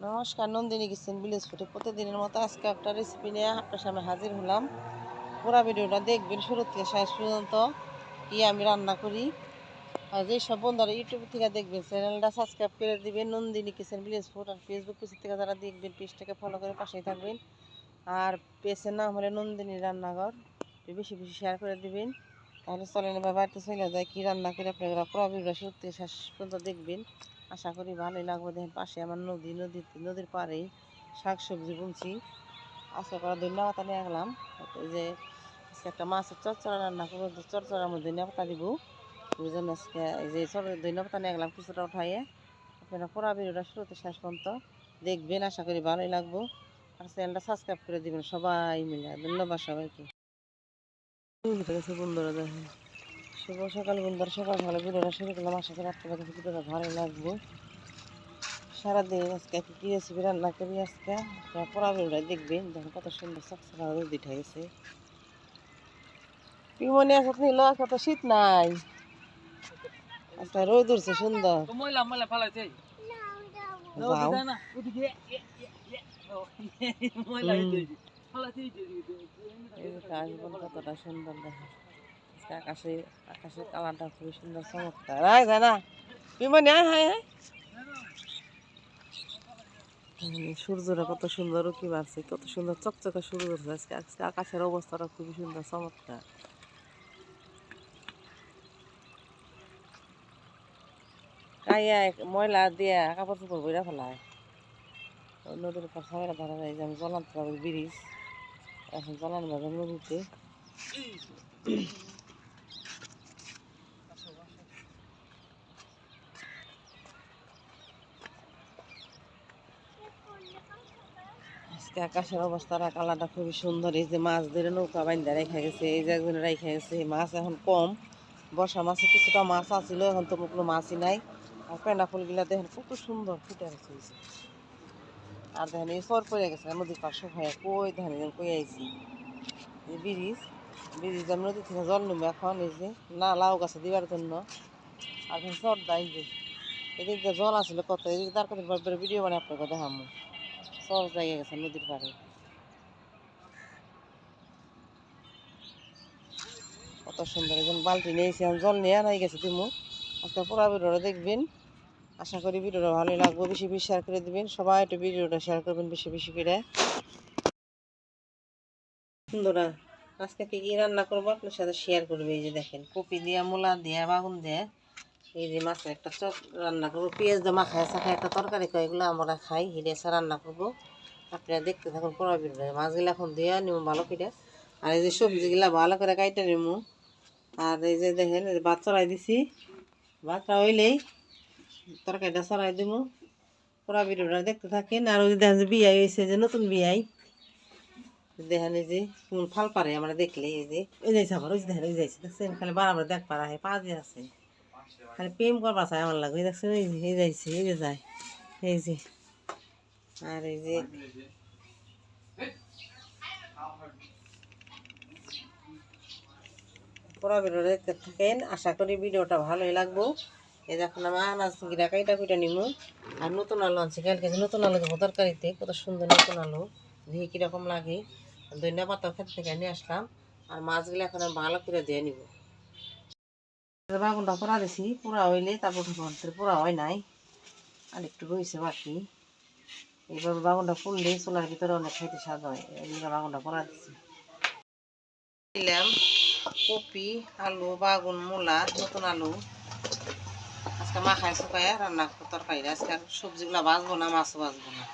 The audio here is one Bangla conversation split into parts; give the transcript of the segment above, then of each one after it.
নমস্কার, নন্দিনী কিচেন ভিলেজ ফুডে প্রতিদিনের মতো আজকে একটা রেসিপি নিয়ে আপনার সামনে হাজির হলাম। পুরো ভিডিওটা দেখবেন শুরু থেকে শেষ পর্যন্ত কি আমি রান্না করি। আর যেসব বন্ধুরা ইউটিউব থেকে দেখবেন চ্যানেলটা সাবস্ক্রাইব করে দিবেন নন্দিনী কিচেন ভিলেজ ফুড। আর ফেসবুক পেজ থেকে যারা দেখবেন পেজটাকে ফলো করে পাশেই থাকবেন। আর পেজের নাম হলে নন্দিনী রান্নাঘর, বেশি বেশি শেয়ার করে দিবেন। তাহলে চলেন এবার বাড়িতে চলে যায় কী রান্না করে আপনারা পুরো ভিডিওটা শুরু থেকে শেষ পর্যন্ত দেখবেন। আশা করি ভালোই লাগবে। দেখেন পাশে আমার নদীর পাড়েই শাক সবজি বুনছি। আজকে করা ধনিয়া পাতা নিয়ে গেলাম। এই যে আজকে একটা মাছের চচ্চড়া রান্না করবো, চচ্চড়ার মধ্যে ধনিয়া পাতা দিব। ওই জন্য আজকে এই যে ধনিয়া পাতা নিয়ে গেলাম কিছুটা উঠাইয়ে। আপনারা পুরো ভিডিওটা শুরুতে শেষ পর্যন্ত দেখবেন, আশা করি ভালোই লাগবো। আর চ্যানেলটা সাবস্ক্রাইব করে দিবেন সবাই মিলে। ধন্যবাদ সবাইকে। বন্ধুরা দেখেন শুভ সকাল বন্ধুরা, সকাল সকালে ভিডিওটা শুরু করলাম। আশা করি আপনাদের কাছে ভিডিওটা ভালো লাগবে। সারাদিন আজকে কী রেসিপি রান্না করি আজকে পুরা ভিডিওটা দেখবেন। দেখেন কত সুন্দর চকচকা রোদ উঠে গেছে। পিমনি আছে নিল, কত শীত নাই, আজকে রোদ উঠছে সুন্দর। কতটা সুন্দর দেখেন আকাশে, আকাশের কালারটা খুবই সুন্দর চমৎকার। যায় না পিমনি, সূর্যটা কত সুন্দর উঁকি মারছে, কত সুন্দর চকচকা সূর্য উঠছে আজকে। আজকে আকাশের অবস্থাটা খুবই সুন্দর চমৎকার। কাইয়া ময়লা দিয়ে কাপড় চোপড় বইরা ফেলায় নদীর উপর সবাইরা ধরা যায় যে আমি জলান ব্রিজ, এখন জলান বাজার নদীতে। আজকে আকাশের অবস্থাটা কালারটা খুবই সুন্দর। এই যে মাছ ধরে নৌকা বাইন্দা রেখে গেছে, এই যে একজন রেখে গেছে। মাছ এখন কম, বর্ষা মাছে কিছুটা মাছ আছিল, এখন তো কোনো মাছই নাই। আর পেনা ফুলগুলা দেখেন কত সুন্দর ফুটে গেছে। আর দেখেন এই সর পড়ে গেছে নদীর পাশে হয়ে, কই দেখেন কই আইছি এই ব্রিজ আমি নদী থেকে জল নেবো এখন। এই যে না লাউ গাছে দিবার জন্য। আর এখন সর দাই যে এদিক দিয়ে জল আসছিল কত, এদিক তার কত ভিডিও বানাই আপনাকে দেখামো। সর জায়গা গেছে নদীর পাড়ে, কত সুন্দর। একজন বালতি নিয়েছি, আমি জল নিয়ে নাই গেছে দিমু। আজকে পুরো ভিডিওটা দেখবেন, আশা করি ভিডিওটা ভালোই লাগবে। বেশি বেশি শেয়ার করে দিবেন সবাই, একটু ভিডিওটা শেয়ার করবেন বেশি বেশি করে। বন্ধুরা আজকে কি কি রান্না করবো আপনার সাথে শেয়ার করবে। এই যে দেখেন কপি দিয়া, মূলা দিয়া, বাগুন দিয়ে এই যে মাছের একটা চপ রান্না করবো। পেঁয়াজ দিয়ে মাখায় শাখায় একটা তরকারি করে, এগুলো আমরা খাই। হিরেসা রান্না করবো, আপনারা দেখতে থাকুন পুরো ভিডিও। মাছগুলো এখন দিয়ে নিব ভালো করে। আর এই যে সবজিগুলা ভালো করে কাইটে নিব। আর এই যে দেখেন ভাত চড়াই দিছি, ভাতটা হইলেই তরকারিটা চড়াই দিব। পুরো ভিডিওটা দেখতে থাকেন। আর ওই দেখেন যে বিয়াই হয়েছে, যে নতুন বিয়াই দেখেন এই যে কেমন ফাল পারে আমরা দেখলে। এই যে ওই যাইছে আবার, ওই দেখেন ওই যাইছে, দেখছেন খালি বারাবার দেখ পারা হয়, পা দিয়ে আছে খালি প্রেম করবার চাই আমার লাগে। দেখছেন এই যে এই যাইছে, এই যে যায় এই যে। আর এই যে পুরো ভিডিওটা দেখতে থাকেন, আশা করি ভিডিওটা ভালোই লাগবো। এই যে এখন আমার আনাজ গিরা কাইটা কুইটা নিব। আর নতুন আলু আনছি কালকে, নতুন আলু দেবো তরকারিতে, কত সুন্দর নতুন আলু, দেখি কীরকম লাগে। ধনিয়া পাতা ক্ষেত থেকে নিয়ে আসলাম। আর মাছগুলো এখন আমি ভালো করে দিয়ে নিব। বাগুনটা পোড়া দিছি, পোড়া হইলে তারপর পোড়া হয় নাই, আর একটু রয়েছে বাকি। এইভাবে বাগুনটা পুড়লে চুলার ভিতরে অনেক খাইতে স্বাদ হয়, এইগুলো বাগুনটা পোড়া দিছি। দিলাম কপি, আলু, বাগুন, মূলা, নতুন আলু আজকে মাখায় শুকায় রান্না করবো তরকারি। আজকে সবজিগুলো ভাজবো না, মাছও ভাজবো না।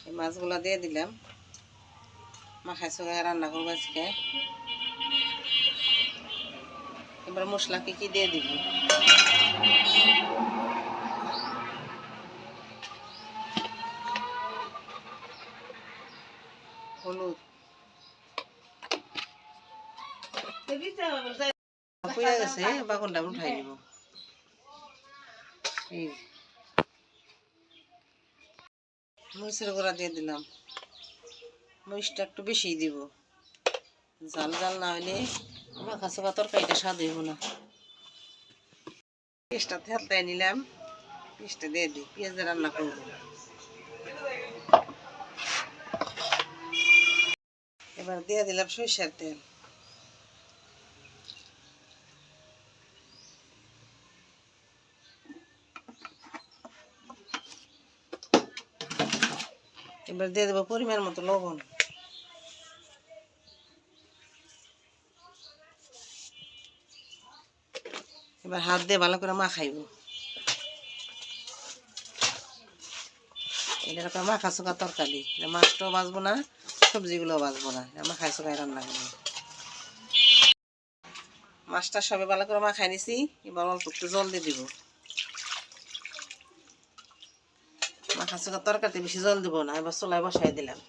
এই মাছগুলো দিয়ে দিলাম, মাখায় শুকায় রান্না করবো আজকে। এবার মশলা কি কি দিয়ে দিব। হলুদ, পুড়ে গেছে, বাগুনটা উঠাই নিব। এই মরিচের গুঁড়া দিয়ে দিলাম, মরিচটা একটু বেশি দিব, ঝাল ঝাল না হইলে মাখা চোখা তরকারিটা স্বাদ হইব না। পেঁয়াজটা থেতলায় নিলাম, পেঁয়াজটা দিয়ে দিই, পেঁয়াজ দিয়ে রান্না করবো। এবার দিয়ে দিলাম সরিষার তেল। এবার দিয়ে দেবো পরিমাণ মতো লবণ। এবার হাত দিয়ে ভালো করে মাখাইব। এটা একটা মাখা চোখা তরকারি, মাছটাও বাঁচবো না, সবজিগুলোও বাঁচবো না, মাখাই চোখাই রান্না করবো। মাছটা সবে ভালো করে মাখাই নিছি, এবার অল্প একটু জল দিয়ে দিব। মাখা চোখা তরকারিতে বেশি জল দিব না, এবার চুলায় বসাই দিলাম।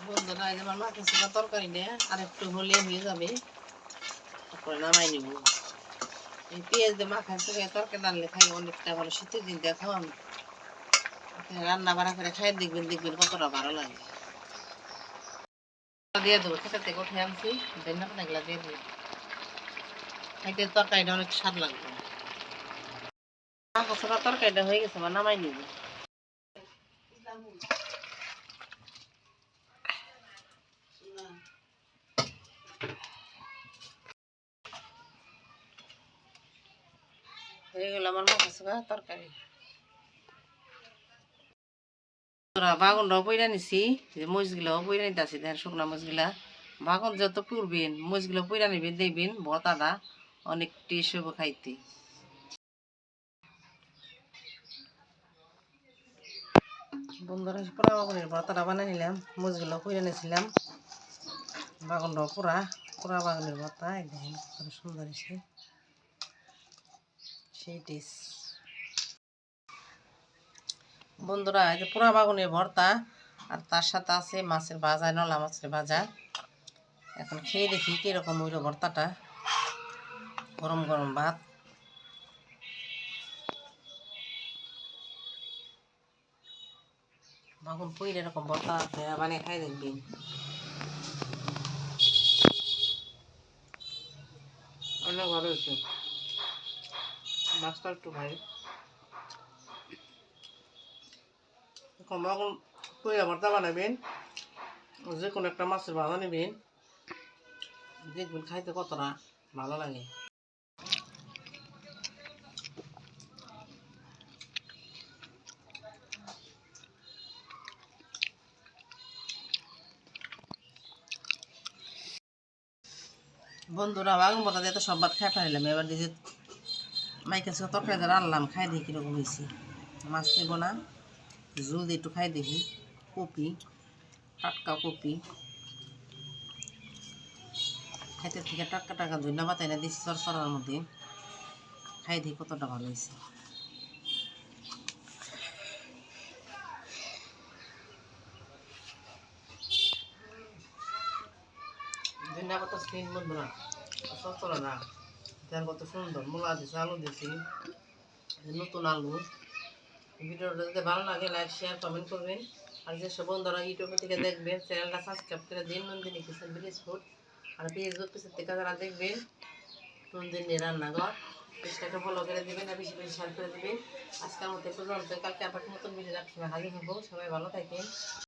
বন্ধুরা, এই যে আমার মাখা চোখা তরকারি নিয়ে আর একটু হলে হয়ে যাবে, তারপরে নামাই নিব। এই পেঁয়াজ দিয়ে মাখা চোখা তরকারি রান্নলে খাই অনেকটা ভালো। শীতের দিন এখন রান্না বাড়া করে খাই দেখবেন, দেখবেন কতটা ভালো লাগে। দিয়ে দেবো, খেতে থেকে উঠে আনছি, ধনিয়া পাতাগুলো দিয়ে দেবো। খাইতে তরকারিটা অনেক স্বাদ লাগবে। মাখা চোখা তরকারিটা হয়ে গেছে, আমার নামাই নিব। হয়ে গেল আমার মাখা চোখা তরকারি। বাগুনটাও বইরা নিছি, যে মরিচগুলাও বইরা নিতেছি, দেখেন শুকনা মরিচগুলা। বাগুন যত পুরবেন মরিচগুলো বইরা নেবেন, দেখবেন ভর্তাটা অনেক টেস্ট হইব খাইতে। বন্ধুরা, পোড়া বাগুনের ভর্তাটা বানিয়ে নিলাম, মরিচগুলো বইরা নিয়েছিলাম। বাগুনটাও পোড়া পোড়া বাগুনের ভর্তা, দেখেন কত সুন্দর হয়েছে, সেই টেস্ট। বন্ধুরা, এই যে পোড়া বাগুনের ভর্তা আর তার সাথে আছে মাছের ভাজা, নলা মাছের ভাজা। এখন খেয়ে দেখি কিরকম হইল ভর্তাটা। গরম গরম ভাত, বাগুন পইলে এরকম ভর্তা বানিয়ে খাই দেখবেন, অনেক ভালো হয়েছে। মাছটা একটু ভাই, বাগুন পইলে ভর্তা বানাবেন, যে কোনো একটা মাছের ভাজা নেবেন, দেখবেন খাইতে কতটা ভালো লাগে। বন্ধুরা, বাগুন ভর্তা দিয়ে তো সব ভাত খাই ফেলাম। এবার দিয়ে মাইকেল সহ তরকারি দিয়ে রান্নলাম, খাই দেখি কীরকম হয়েছে। মাছ নেব না, ঝুল দিয়ে একটু খাই দেখি। কপি, টাটকা কপি, খাইতে থেকে টাটকা টাটকা ধনিয়া পাতা এনে দিচ্ছি চরচরার মধ্যে, খাই দেখি কতটা ভালো হয়েছে। ধনিয়া পাতা সিন বন্ধুরা, চরচরা না, দেখেন কত সুন্দর। মূলা দিছি, আলু দিছি, নতুন আলু। ভিডিওটা যদি ভালো লাগে লাইক শেয়ার কমেন্ট করবেন। আর যেসব বন্ধুরা ইউটিউব থেকে দেখবেন, চ্যানেলটা সাবস্ক্রাইব করে দিন। Nandini kitchen village food. আর ফেসবুক পেজ থেকে যারা দেখবেন, নন্দিনী রান্নাঘর পেজটাকে ফলো করে দেবেন আর বেশি বেশি শেয়ার করে দেবেন। আজকের মতো পর্যন্ত, কালকে আবার নতুন ভিডিও হাজির হবো। সবাই ভালো থাকেন।